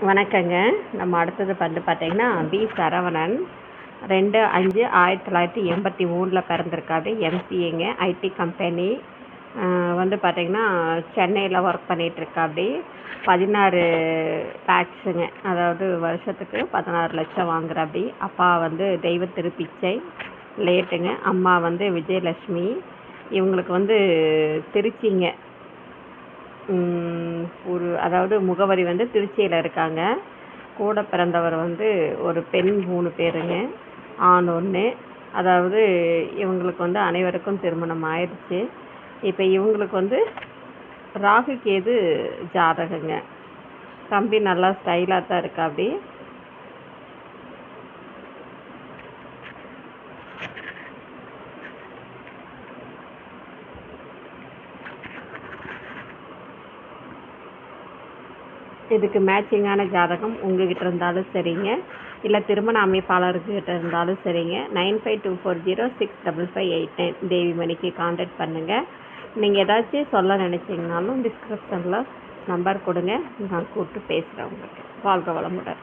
வணக்கங்க. நம்ம அடுத்தது வந்து பார்த்தீங்கன்னா, பி. சரவணன் 2/5/1983 பிறந்திருக்காரு. எம்சிஏங்க. ஐடி கம்பெனி வந்து பார்த்தீங்கன்னா, சென்னையில் ஒர்க் பண்ணிகிட்ருக்காப்படி. 16 லேக்ஸுங்க, அதாவது வருஷத்துக்கு 16 லட்சம் வாங்குறாப்படி. அப்பா வந்து தெய்வ திருப்பிச்சை லேட்டுங்க. அம்மா வந்து விஜயலட்சுமி. இவங்களுக்கு வந்து திருச்சிங்க. அதாவது முகவரி வந்து திருச்சியில் இருக்காங்க. கூட பிறந்தவர் வந்து ஒரு பெண் 3 பேருங்க, ஆண் 1. அதாவது இவங்களுக்கு வந்து அனைவருக்கும் திருமணம் ஆயிடுச்சு. இப்போ இவங்களுக்கு வந்து ராகு கேது ஜாதகங்க. தம்பி நல்லா ஸ்டைலாக தான் இருக்காப்படி. இதுக்கு மேட்சிங்கான ஜாதகம் உங்ககிட்ட இருந்தாலும் சரிங்க, இல்லை திருமண அமைப்பாளர்கிட்ட இருந்தாலும் சரிங்க. 9524065589 தேவிமணிக்கு கான்டாக்ட் பண்ணுங்கள். நீங்கள் ஏதாச்சும் சொல்ல நினச்சிங்கனாலும் டிஸ்கிரிப்ஷனில் நம்பர் கொடுங்க, நான் கூப்பிட்டு பேசுகிறேன் உங்களுக்கு. வாழ்க வளமுடன்.